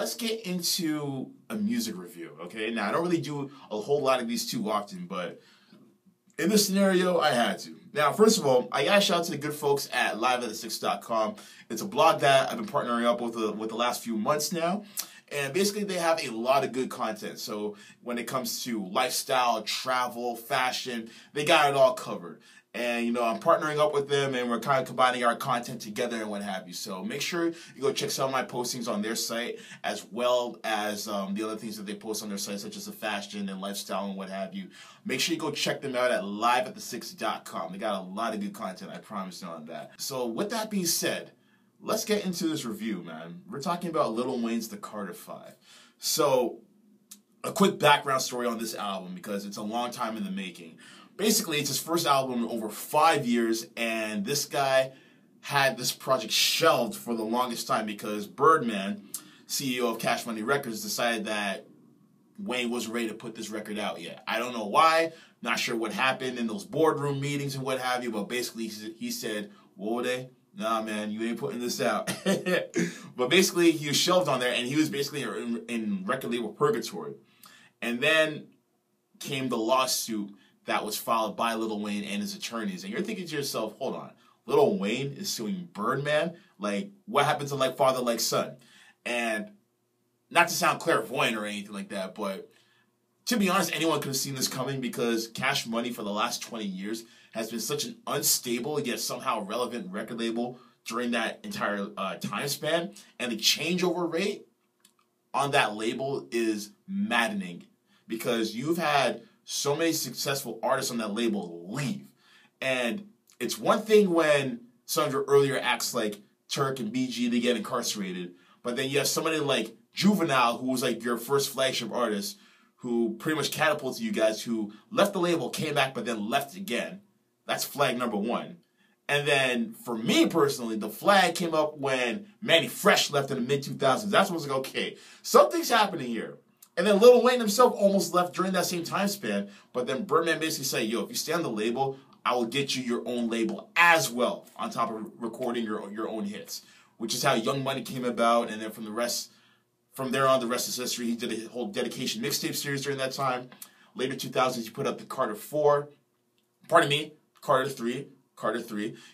let's get into a music review, okay? Now, I don't really do a whole lot of these too often, but in this scenario, I had to. Now, first of all, I gotta shout out to the good folks at liveatthesix.com. It's a blog that I've been partnering up with the last few months now. And basically, they have a lot of good content. So when it comes to lifestyle, travel, fashion, they got it all covered. And, you know, I'm partnering up with them, and we're kind of combining our content together and what have you. So make sure you go check some of my postings on their site, as well as the other things that they post on their site, such as the fashion and lifestyle and what have you. Make sure you go check them out at liveatthesix.com. They got a lot of good content, I promise you on that. So with that being said, let's get into this review, man. We're talking about Lil Wayne's The Carter 5. So, a quick background story on this album, because it's a long time in the making. Basically, it's his first album in over 5 years, and this guy had this project shelved for the longest time because Birdman, CEO of Cash Money Records, decided that Wayne wasn't ready to put this record out yet. I don't know why, not sure what happened in those boardroom meetings and what have you, but basically he said, "Wode, nah, man, you ain't putting this out." But basically, he was shelved on there, and he was basically in record label purgatory. And then came the lawsuit that was filed by Lil Wayne and his attorneys. And you're thinking to yourself, hold on, Lil Wayne is suing Birdman? Like, what happened to Like Father, Like Son? And not to sound clairvoyant or anything like that, but to be honest, anyone could have seen this coming, because Cash Money for the last 20 years has been such an unstable yet somehow relevant record label during that entire time span. And the changeover rate on that label is maddening, because you've had so many successful artists on that label leave. And it's one thing when some of your earlier acts like Turk and BG, they get incarcerated, but then you have somebody like Juvenile, who was like your first flagship artist, who pretty much catapulted you guys, who left the label, came back, but then left again. That's flag number one. And then, for me personally, the flag came up when Manny Fresh left in the mid-2000s. That's when I was like, okay, something's happening here. And then Lil Wayne himself almost left during that same time span. But then Birdman basically said, yo, if you stay on the label, I will get you your own label as well, on top of recording your own hits. Which is how Young Money came about. And then from there on, the rest is history. He did a whole dedication mixtape series during that time. Later 2000s, he put up the Carter 4. Pardon me, Carter 3.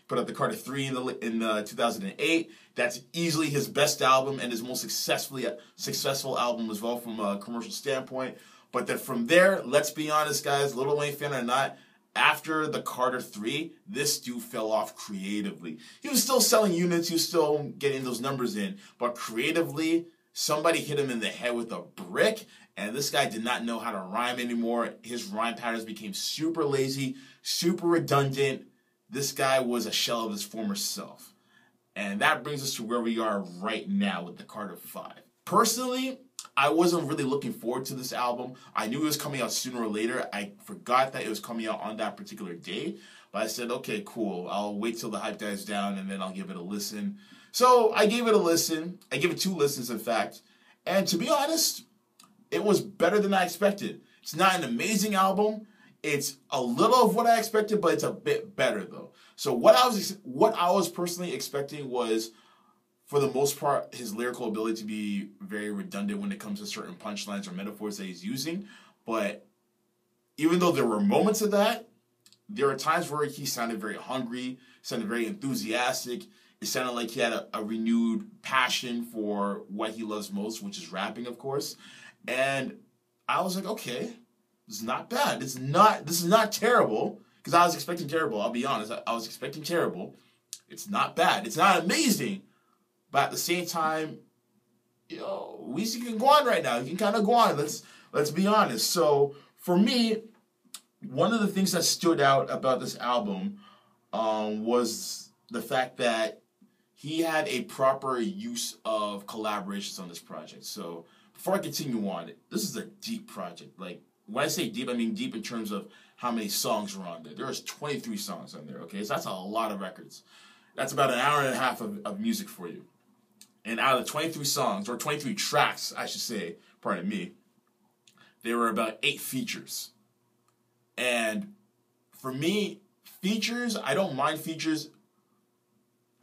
Put up the Carter 3 in 2008. That's easily his best album and his most successful album as well from a commercial standpoint. But then from there, let's be honest, guys, Lil Wayne fan or not, after the Carter 3, this dude fell off creatively. He was still selling units, he was still getting those numbers in, but creatively, somebody hit him in the head with a brick, and this guy did not know how to rhyme anymore. His rhyme patterns became super lazy, super redundant. This guy was a shell of his former self. And that brings us to where we are right now with the Carter 5. Personally, I wasn't really looking forward to this album. I knew it was coming out sooner or later. I forgot that it was coming out on that particular day. But I said, okay, cool. I'll wait till the hype dies down, and then I'll give it a listen. So I gave it a listen. I gave it 2 listens, in fact. And to be honest, it was better than I expected. It's not an amazing album. It's a little of what I expected, but it's a bit better, though. So what I was personally expecting was, for the most part, his lyrical ability to be very redundant when it comes to certain punchlines or metaphors that he's using. But even though there were moments of that, there were times where he sounded very hungry, sounded very enthusiastic. It sounded like he had a renewed passion for what he loves most, which is rapping, of course. And I was like, okay, this is not bad. This is not terrible, because I was expecting terrible. I'll be honest. I was expecting terrible. It's not bad. It's not amazing. But at the same time, you know, Weezy can go on right now. He can kind of go on. Let's be honest. So for me, one of the things that stood out about this album was the fact that he had a proper use of collaborations on this project. So before I continue on, this is a deep project. Like, when I say deep, I mean deep in terms of how many songs were on there. There's 23 songs on there, okay? So that's a lot of records. That's about an hour and a half of music for you. And out of the 23 songs, or 23 tracks, I should say, pardon me, there were about 8 features. And for me, features, I don't mind features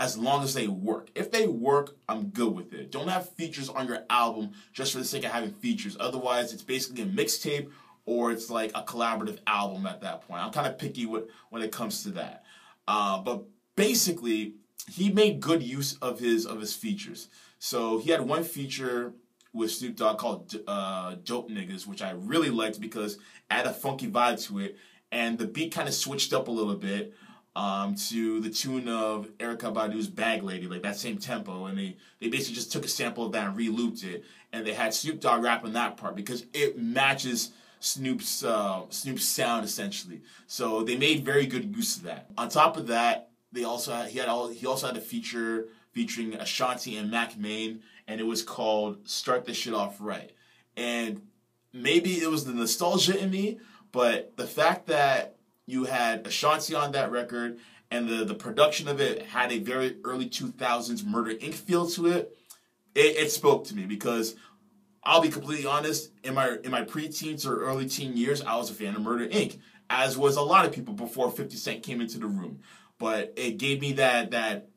as long as they work. If they work, I'm good with it. Don't have features on your album just for the sake of having features. Otherwise, it's basically a mixtape or it's like a collaborative album at that point. I'm kind of picky when it comes to that. But basically, he made good use of his features. So he had one feature with Snoop Dogg called Dope Niggas, which I really liked because it had a funky vibe to it. And the beat kind of switched up a little bit to the tune of Erykah Badu's Bag Lady, like that same tempo. And they basically just took a sample of that and re-looped it. And they had Snoop Dogg rapping that part because it matches Snoop's sound essentially. So they made very good use of that. On top of that, he also had a feature featuring Ashanti and Mac Main, and it was called Start This Shit Off Right. And maybe it was the nostalgia in me, but the fact that you had Ashanti on that record and the production of it had a very early 2000s Murder Inc. feel to it, it spoke to me because I'll be completely honest, in my preteens or early teen years, I was a fan of Murder Inc., as was a lot of people before 50 Cent came into the room. But it gave me that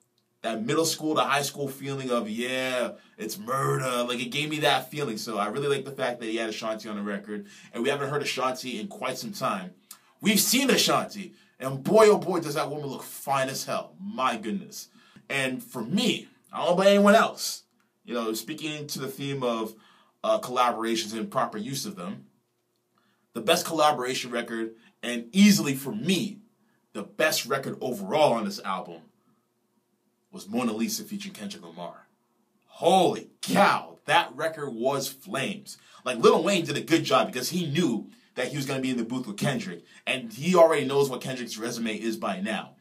middle school to high school feeling of, yeah, it's murder. Like, it gave me that feeling. So I really like the fact that he had Ashanti on the record. And we haven't heard Ashanti in quite some time. We've seen Ashanti. And boy, oh boy, does that woman look fine as hell. My goodness. And for me, I don't know about anyone else, you know, speaking to the theme of collaborations and proper use of them, the best collaboration record, and easily for me, the best record overall on this album, was Mona Lisa featuring Kendrick Lamar. Holy cow, that record was flames. Like, Lil Wayne did a good job because he knew that he was going to be in the booth with Kendrick, and he already knows what Kendrick's resume is by now.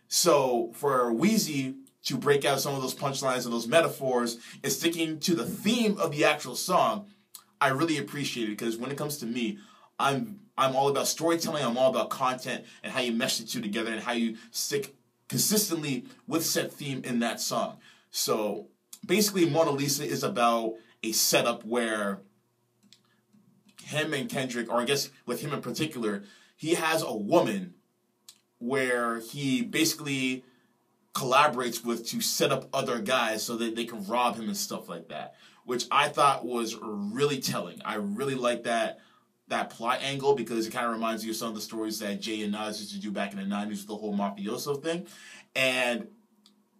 So for Weezy to break out some of those punchlines and those metaphors and sticking to the theme of the actual song, I really appreciate it because when it comes to me, I'm all about storytelling, I'm all about content and how you mesh the two together and how you stick consistently with said theme in that song. So basically, Mona Lisa is about a setup where him and Kendrick, or I guess with him in particular, he has a woman where he basically collaborates with to set up other guys so that they can rob him and stuff like that, which I thought was really telling. I really like that plot angle because it kind of reminds you of some of the stories that Jay and Nas used to do back in the 90s with the whole mafioso thing. And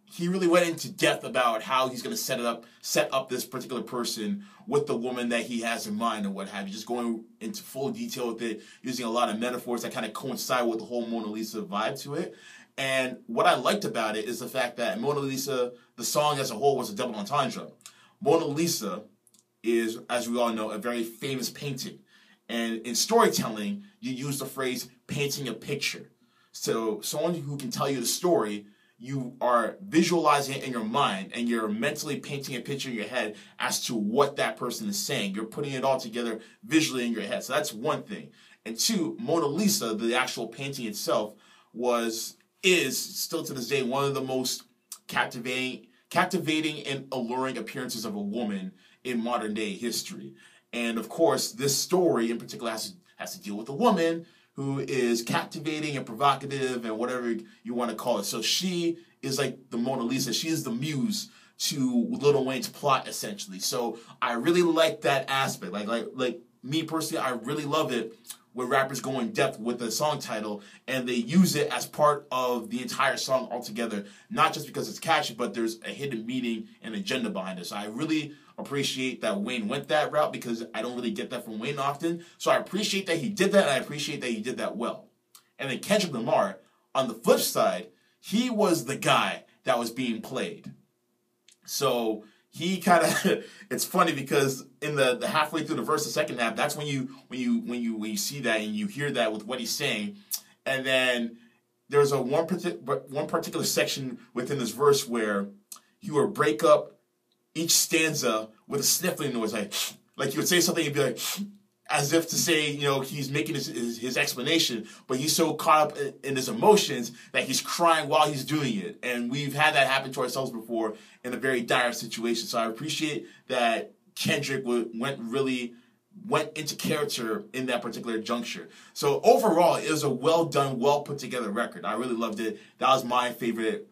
he really went into depth about how he's going to set up this particular person with the woman that he has in mind and what have you, just going into full detail with it, using a lot of metaphors that kind of coincide with the whole Mona Lisa vibe to it. And what I liked about it is the fact that Mona Lisa, the song as a whole, was a double entendre. Mona Lisa is, as we all know, a very famous painting. And in storytelling, you use the phrase painting a picture. So someone who can tell you the story, you are visualizing it in your mind and you're mentally painting a picture in your head as to what that person is saying. You're putting it all together visually in your head. So that's one thing. And two, Mona Lisa, the actual painting itself, is still to this day one of the most captivating and alluring appearances of a woman in modern day history. And of course, this story in particular has to deal with a woman who is captivating and provocative and whatever you want to call it. So she is like the Mona Lisa. She is the muse to Lil Wayne's plot, essentially. So I really like that aspect. Like me personally, I really love it when rappers go in depth with the song title and they use it as part of the entire song altogether, not just because it's catchy, but there's a hidden meaning and agenda behind it. So I really appreciate that Wayne went that route because I don't really get that from Wayne often. So I appreciate that he did that, and I appreciate that he did that well. And then Kendrick Lamar, on the flip side, he was the guy that was being played. So he kind of, it's funny because in the halfway through the verse, the second half, that's when you see that and you hear that with what he's saying. And then there's one particular section within this verse where he would break up each stanza with a sniffling noise, like you would say something and be like, as if to say, you know, he's making his explanation, but he's so caught up in his emotions that he's crying while he's doing it. And we've had that happen to ourselves before in a very dire situation. So I appreciate that Kendrick went really went into character in that particular juncture. So overall, it was a well done, well put together record. I really loved it. That was my favorite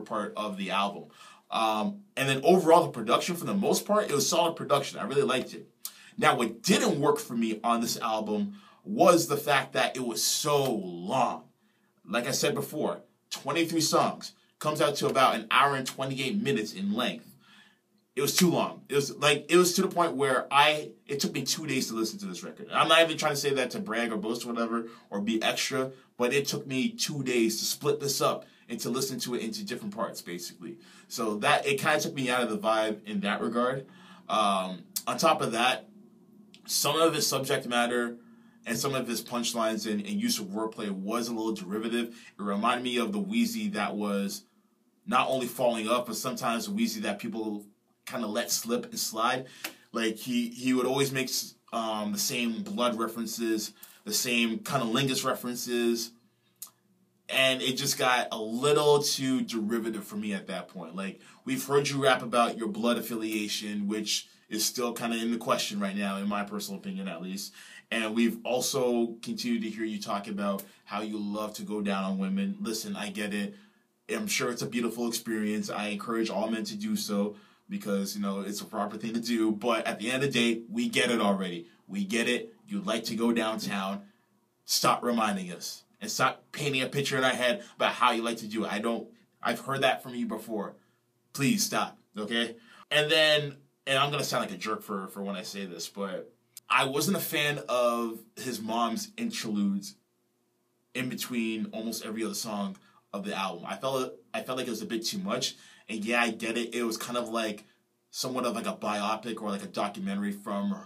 part of the album. And then overall, the production, for the most part, it was solid production. I really liked it. Now, what didn't work for me on this album was the fact that it was so long. Like I said before, 23 songs, comes out to about an hour and 28 minutes in length. It was too long. It was to the point where it took me 2 days to listen to this record. I'm not even trying to say that to brag or boast or whatever, or be extra, but it took me 2 days to split this up and to listen to it into different parts, basically. So that, it kind of took me out of the vibe in that regard. On top of that, some of his subject matter and some of his punchlines and use of wordplay was a little derivative. It reminded me of the Weezy that was not only falling up, but sometimes the Weezy that people kind of let slip and slide. Like he would always make the same blood references, the same kind of lingus references, and it just got a little too derivative for me at that point. Like, we've heard you rap about your blood affiliation, which is still kind of in the question right now, in my personal opinion at least. And we've also continued to hear you talk about how you love to go down on women. Listen, I get it. I'm sure it's a beautiful experience. I encourage all men to do so because, you know, it's a proper thing to do. But at the end of the day, we get it already. We get it. You'd like to go downtown. Stop reminding us. And stop painting a picture in our head about how you like to do it. I've heard that from you before. Please stop, okay? And I'm going to sound like a jerk for when I say this, but I wasn't a fan of his mom's interludes in between almost every other song of the album. I felt like it was a bit too much. And yeah, I get it. It was kind of like somewhat of like a biopic or like a documentary from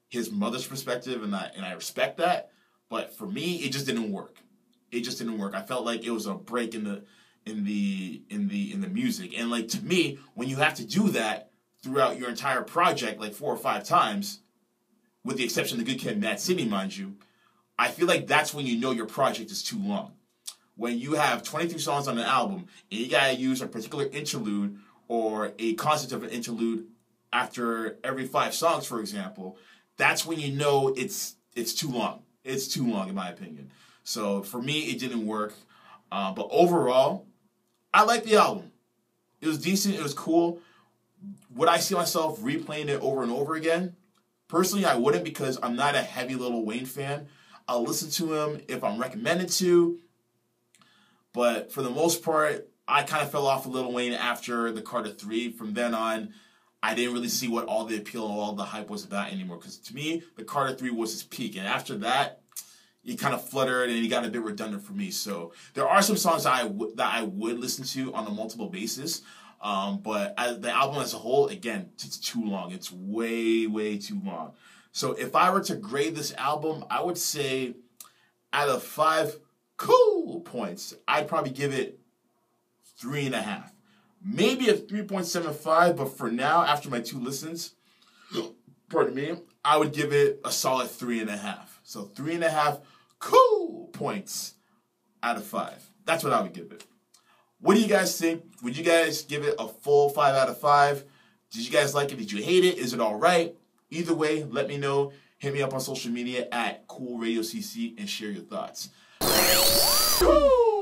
his mother's perspective, and I respect that. But for me, it just didn't work. It just didn't work. I felt like it was a break in the music. And like, to me, when you have to do that throughout your entire project, like 4 or 5 times, with the exception of the Good Kid, Mad City, mind you, I feel like that's when you know your project is too long. When you have 23 songs on an album and you gotta use a particular interlude or a concept of an interlude after every 5 songs, for example, that's when you know it's too long. It's too long, in my opinion. So for me, it didn't work. But overall, I like the album. It was decent. It was cool. Would I see myself replaying it over and over again? Personally, I wouldn't, because I'm not a heavy Lil Wayne fan. I'll listen to him if I'm recommended to. But for the most part, I kind of fell off of Lil Wayne after the Carter 3. From then on, I didn't really see what all the appeal and all the hype was about anymore. Because to me, the Carter 3 was his peak. And after that, he kind of fluttered and he got a bit redundant for me. So there are some songs that I would listen to on a multiple basis. But the album as a whole, again, it's too long. It's way, way too long. So if I were to grade this album, I would say out of 5 cool points, I'd probably give it 3.5. Maybe a 3.75, but for now, after my 2 listens, pardon me, I would give it a solid 3.5. So 3.5 cool points out of 5. That's what I would give it. What do you guys think? Would you guys give it a full 5 out of 5? Did you guys like it? Did you hate it? Is it all right? Either way, let me know. Hit me up on social media at CoolRadioCC and share your thoughts. Cool.